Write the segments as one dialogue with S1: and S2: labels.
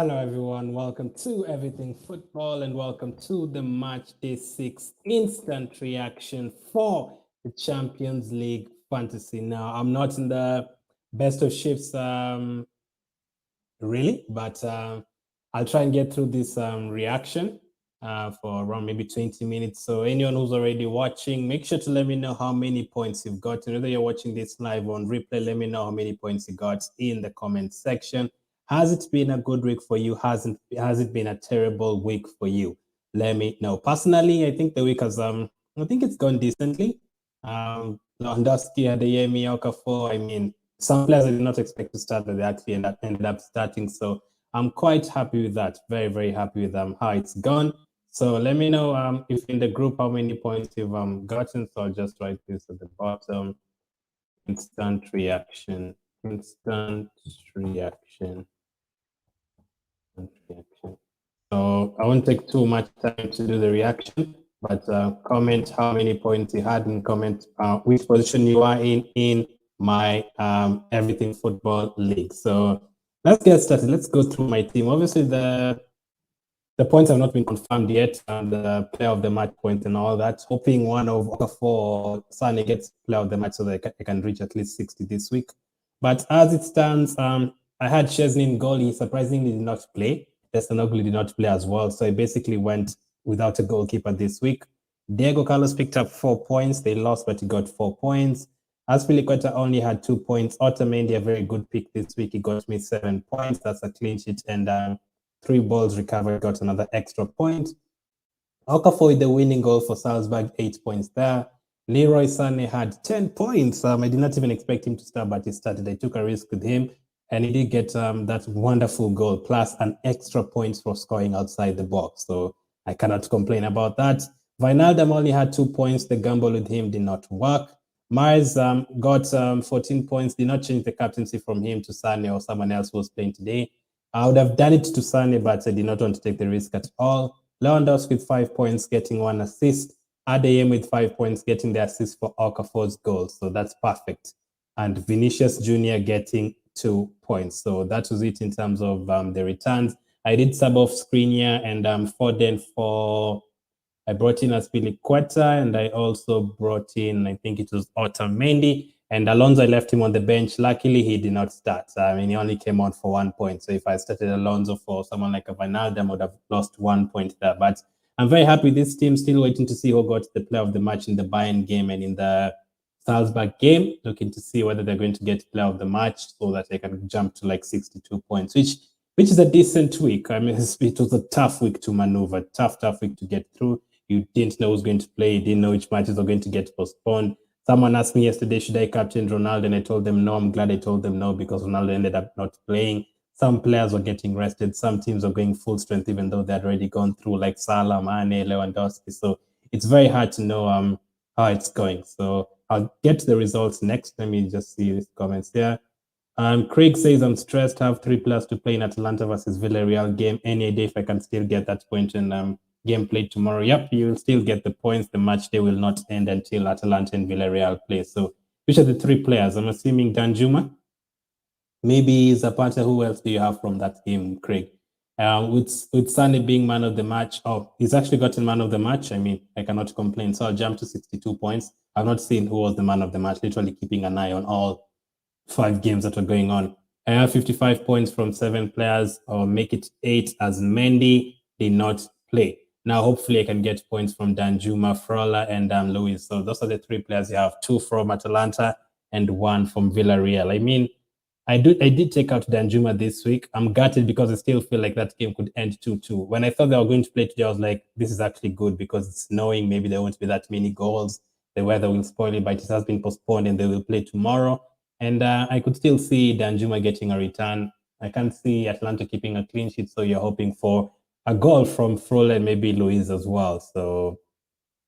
S1: Hello, everyone. Welcome to Everything Football and welcome to the Match Day 6 instant reaction for the Champions League fantasy. Now, I'm not in the best of shapes, really, but I'll try and get through this reaction for around maybe 20 minutes. So anyone who's already watching, make sure to let me know how many points you've got. Whether you're watching this live on replay, let me know how many points you got in the comment section. Has it been a good week for you? Has it been a terrible week for you? Let me know. Personally, I think the week has I think it's gone decently. Lewandowski had a Yemi Okafor. I mean, some players I did not expect to start, but they actually ended up starting. So I'm quite happy with that. Very, very happy with how it's gone. So let me know if in the group how many points you've gotten. So I'll just write this at the bottom. Instant reaction. Instant reaction. So I won't take too much time to do the reaction, but comment how many points you had and comment which position you are in my Everything Football League. So let's get started. Let's go through my team. Obviously, the points have not been confirmed yet, and the player of the match points and all that. Hoping one of Okafor or Sane gets player of the match so that I can reach at least 60 this week. But as it stands, I had Szczesny in goal. He surprisingly did not play. Destanoglu did not play as well. So I basically went without a goalkeeper this week. Diego Carlos picked up 4 points. They lost, but he got 4 points. Azpilicueta only had 2 points. Otamendi, a very good pick this week. He got me 7 points. That's a clean sheet. And 3 balls recovered, got another extra point. Okafor with the winning goal for Salzburg, 8 points there. Leroy Sané had 10 points. I did not even expect him to start, but he started. I took a risk with him, and he did get that wonderful goal, plus an extra point for scoring outside the box. So I cannot complain about that. Wijnaldum only had 2 points. The gamble with him did not work. Mars got 14 points, did not change the captaincy from him to Sané or someone else who was playing today. I would have done it to Sané, but I did not want to take the risk at all. Lewandowski with 5 points, getting 1 assist. Adeyemi with 5 points, getting the assist for Okafor's goal. So that's perfect. And Vinicius Jr. getting 2 points. So that was it in terms of the returns. I did sub off Skriniar and Foden for... I brought in Azpilicueta, and I also brought in, I think it was Otamendi. And Alonso, I left him on the bench. Luckily, he did not start. I mean, he only came on for 1 point. So if I started Alonso for someone like a Wijnaldum, I would have lost 1 point there. But I'm very happy with this team. Still waiting to see who got the player of the match in the Bayern game and in the Salzburg game. Looking to see whether they're going to get player of the match so that they can jump to like 62 points, which is a decent week. I mean, it was a tough week to maneuver, tough week to get through. You didn't know who's going to play. You didn't know which matches are going to get postponed. Someone asked me yesterday, should I captain Ronaldo? And I told them no. I'm glad I told them no because Ronaldo ended up not playing. Some players were getting rested. Some teams are going full strength, even though they had already gone through, like Salah, Mane, Lewandowski. So it's very hard to know how it's going. So I'll get to the results next. Let me just see these comments there. Craig says, I'm stressed. I have 3 players to play in Atalanta versus Villarreal game. Any day if I can still get that point and game played tomorrow. Yep, you will still get the points. The match day will not end until Atalanta and Villarreal play. So which are the 3 players? I'm assuming Danjuma. Maybe Zapata. Who else do you have from that game, Craig? With Sané being man of the match. Oh, he's actually gotten man of the match. I mean, I cannot complain. So I'll jump to 62 points. I've not seen who was the man of the match, literally keeping an eye on all 5 games that are going on. I have 55 points from 7 players, or make it 8 as Mendy did not play. Now, hopefully, I can get points from Danjuma, Frola, and Luis. So those are the 3 players you have: 2 from Atalanta and 1 from Villarreal. I mean, I did take out Danjuma this week. I'm gutted because I still feel like that game could end 2-2. When I thought they were going to play today, I was like, this is actually good because it's snowing. Maybe there won't be that many goals. The weather will spoil it, but it has been postponed and they will play tomorrow. And I could still see Danjuma getting a return. I can't see Atlanta keeping a clean sheet, so you're hoping for a goal from Frola and maybe Luis as well. So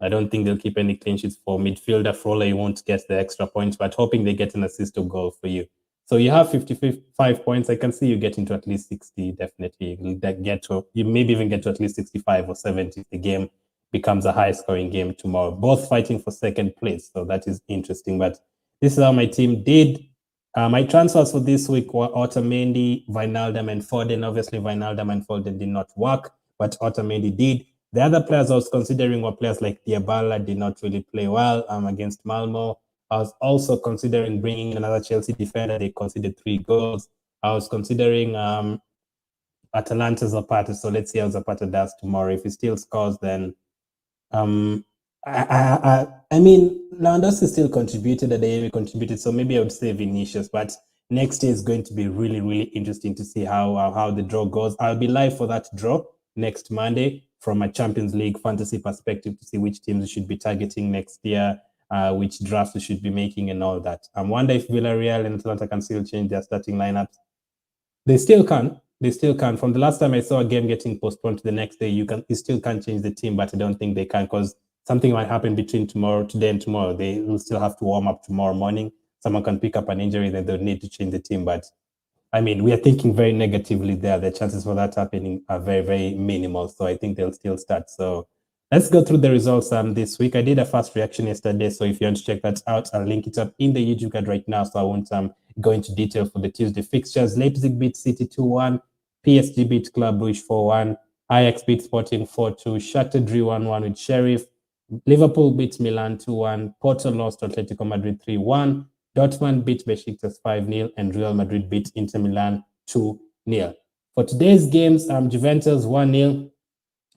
S1: I don't think they'll keep any clean sheets for midfielder. Frola, you won't get the extra points, but hoping they get an assist or goal for you. So you have 55 points. I can see you getting to at least 60, definitely. You maybe even get to at least 65 or 70 if the game becomes a high-scoring game tomorrow. Both fighting for second place, so that is interesting. But this is how my team did. My transfers for this week were Otamendi, Wijnaldum, and Foden. Obviously, Wijnaldum and Foden did not work, but Otamendi did. The other players I was considering were players like Diabala, did not really play well against Malmo. I was also considering bringing in another Chelsea defender. They conceded 3 goals. I was considering Atalanta Zapata. So let's see how Zapata does tomorrow. If he still scores, then I mean, Lewandowski still contributed, Adeyemi contributed, so maybe I would say Vinicius. But next year is going to be really, really interesting to see how the draw goes. I'll be live for that draw next Monday from a Champions League fantasy perspective to see which teams we should be targeting next year, which drafts we should be making, and all that. I wonder if Villarreal and Atalanta can still change their starting lineups. They still can. They still can. From the last time I saw a game getting postponed to the next day, you still can't change the team, but I don't think they can because something might happen between today and tomorrow. They will still have to warm up tomorrow morning. Someone can pick up an injury, then they'll need to change the team. But I mean, we are thinking very negatively there. The chances for that happening are very, very minimal. So I think they'll still start. So let's go through the results this week. I did a fast reaction yesterday. So if you want to check that out, I'll link it up in the YouTube card right now. So I won't go into detail for the Tuesday fixtures. Leipzig beat City 2-1. PSG beat Club Brugge 4-1. Ajax beat Sporting 4-2. Shakhtar drew 1-1 with Sheriff. Liverpool beat Milan 2-1. Porto lost to Atletico Madrid 3-1. Dortmund beat Besiktas 5-0. And Real Madrid beat Inter Milan 2-0. For today's games, Juventus 1-0.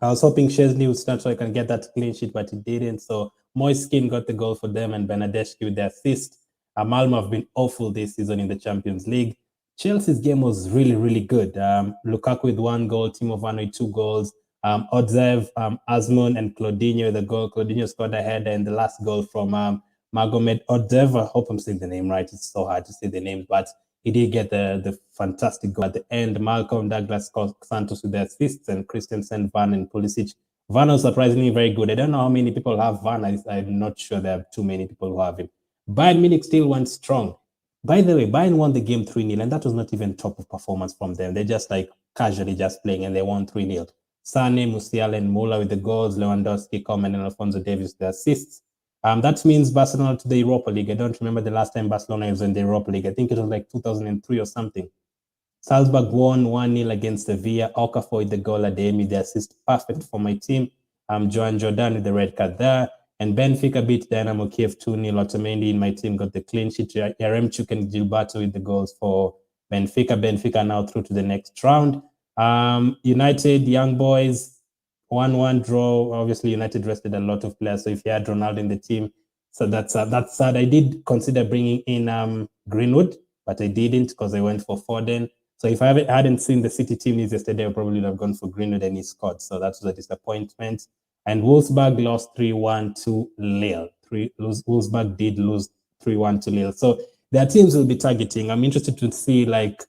S1: I was hoping Chesney would start so I can get that clean sheet, but he didn't. So Moiskin got the goal for them and Bernadeschi with the assist. Malmo have been awful this season in the Champions League. Chelsea's game was really, really good. Lukaku with 1 goal, Timo Werner with 2 goals. Odzev, Asmun, and Claudinho with a goal. Claudinho scored a header, and the last goal from Magomed Odzev. I hope I'm saying the name right. It's so hard to say the names, but he did get the fantastic goal at the end. Malcolm Douglas, Santos with the assists, and Christensen, Van, and Pulisic. Van was surprisingly very good. I don't know how many people have Van. I'm not sure there are too many people who have him. Bayern Munich still went strong. By the way, Bayern won the game 3-0, and that was not even top of performance from them. They're just like casually just playing, and they won 3-0. Sane, Musiala, and Muller with the goals, Lewandowski, Coman, and Alfonso Davies with the assists. That means Barcelona to the Europa League. I don't remember the last time Barcelona was in the Europa League. I think it was like 2003 or something. Salzburg won 1-0 against Sevilla. Okafor with the goal, Adeyemi the assist. Perfect for my team. Joan Jordan with the red card there. And Benfica beat Dynamo Kiev 2-0. Otamendi in my team got the clean sheet. Yaremchuk and Gilberto with the goals for Benfica. Benfica now through to the next round. United, Young Boys, 1-1 draw. Obviously, United rested a lot of players. So if you had Ronaldo in the team, so that's sad. I did consider bringing in Greenwood, but I didn't because I went for Foden. So if I hadn't seen the City team news yesterday, I probably would have gone for Greenwood and he scored. So that was a disappointment. And Wolfsburg lost 3-1 to Lille. Wolfsburg did lose 3-1 to Lille. So their teams will be targeting. I'm interested to see like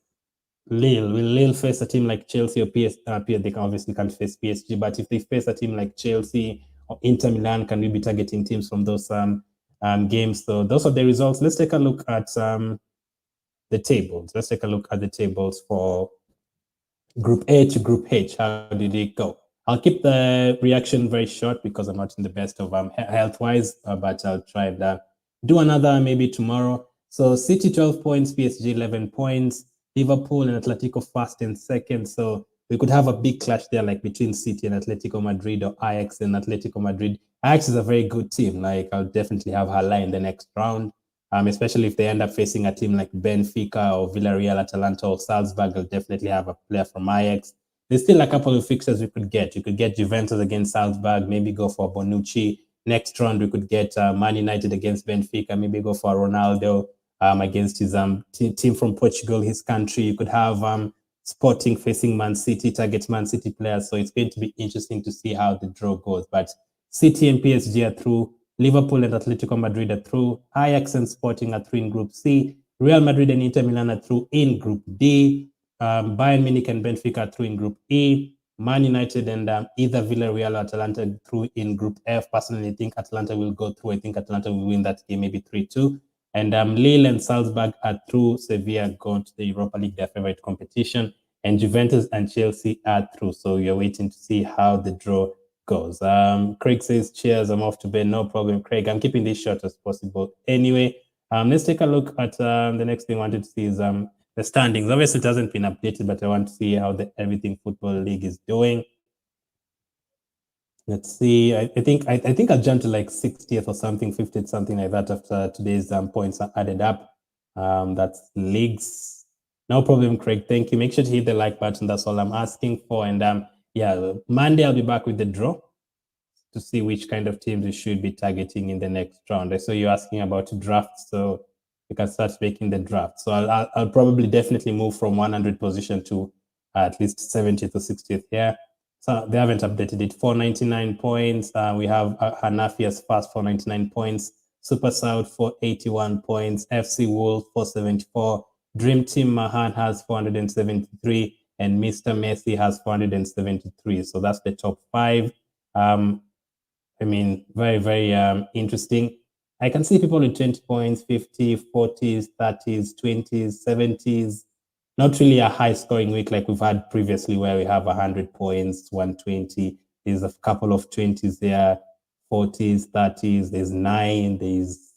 S1: Lille. Will Lille face a team like Chelsea or PSG? They obviously can't face PSG, but if they face a team like Chelsea or Inter Milan, can we be targeting teams from those games? So those are the results. Let's take a look at the tables. Let's take a look at the tables for Group A to Group H. How did it go? I'll keep the reaction very short because I'm not in the best of health-wise, but I'll try and do another maybe tomorrow. So City 12 points, PSG 11 points, Liverpool and Atletico first and second. So we could have a big clash there, like between City and Atletico Madrid or Ajax and Atletico Madrid. Ajax is a very good team. Like I'll definitely have Hala in the next round. Especially if they end up facing a team like Benfica or Villarreal, Atalanta or Salzburg, they'll definitely have a player from Ajax. There's still a couple of fixtures we could get. You could get Juventus against Salzburg, maybe go for Bonucci. Next round, we could get Man United against Benfica, maybe go for Ronaldo against his team from Portugal, his country. You could have Sporting facing Man City, target Man City players. So it's going to be interesting to see how the draw goes. But City and PSG are through. Liverpool and Atletico Madrid are through. Ajax and Sporting are through in Group C. Real Madrid and Inter Milan are through in Group D. Bayern Munich and Benfica are through in Group E. Man United and either Villarreal or Atalanta through in Group F. Personally, I think Atalanta will go through. I think Atalanta will win that game, maybe 3-2. And Lille and Salzburg are through. Sevilla going to the Europa League, their favorite competition. And Juventus and Chelsea are through. So you're waiting to see how the draw goes. Craig says, cheers, I'm off to bed. No problem, Craig. I'm keeping this short as possible. Anyway, Let's take a look at the next thing I wanted to see is the standings. Obviously, it hasn't been updated, but I want to see how the Everything Football League is doing. Let's see. I think I'll jump to like 60th or something, 50th, something like that after today's points are added up. That's leagues. No problem, Craig. Thank you. Make sure to hit the like button. That's all I'm asking for. And yeah, Monday I'll be back with the draw to see which kind of teams we should be targeting in the next round. I saw you asking about drafts, so you can start making the draft. So I'll probably definitely move from 100 position to at least 70th or 60th here. So they haven't updated it. 499 points. We have Hanafi as fast 499 points. Super South 481 points. FC Wolf 474. Dream Team Mahan has 473. And Mr. Messi has 473. So that's the top 5. I mean, very, very interesting. I can see people with 20 points, 50, 40s, 30s, 20s, 70s. Not really a high scoring week like we've had previously where we have 100 points, 120. There's a couple of 20s there, 40s, 30s. There's 9, there's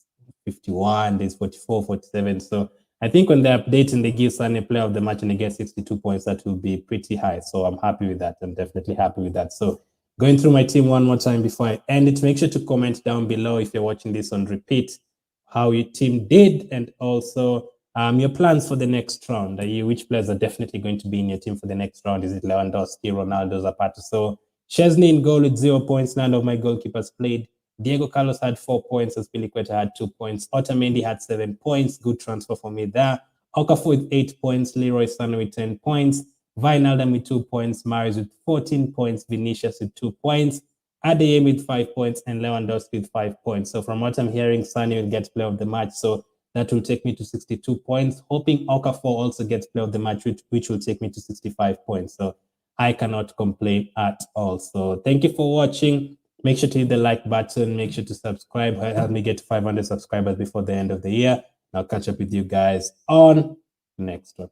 S1: 51, there's 44, 47. So I think when they're updating, they give Sunny player of the match and they get 62 points. That will be pretty high. So I'm happy with that. I'm definitely happy with that. So going through my team one more time before I end it, make sure to comment down below if you're watching this on repeat, how your team did, and also your plans for the next round. Which players are definitely going to be in your team for the next round? Is it Lewandowski, Ronaldo, Zapata? So Chesney in goal with 0 points. None of my goalkeepers played. Diego Carlos had 4 points. Azpilicueta had 2 points. Otamendi had 7 points. Good transfer for me there. Okafor with 8 points. Leroy Sané with 10 points. Wijnaldum with 2 points. Marius with 14 points. Vinicius with 2 points. Adeyemi with 5 points. And Lewandowski with 5 points. So from what I'm hearing, Sané will get player of the match. So that will take me to 62 points. Hoping Okafor also gets player of the match, which will take me to 65 points. So I cannot complain at all. So thank you for watching. Make sure to hit the like button. Make sure to subscribe. Help me get to 500 subscribers before the end of the year. I'll catch up with you guys on the next one.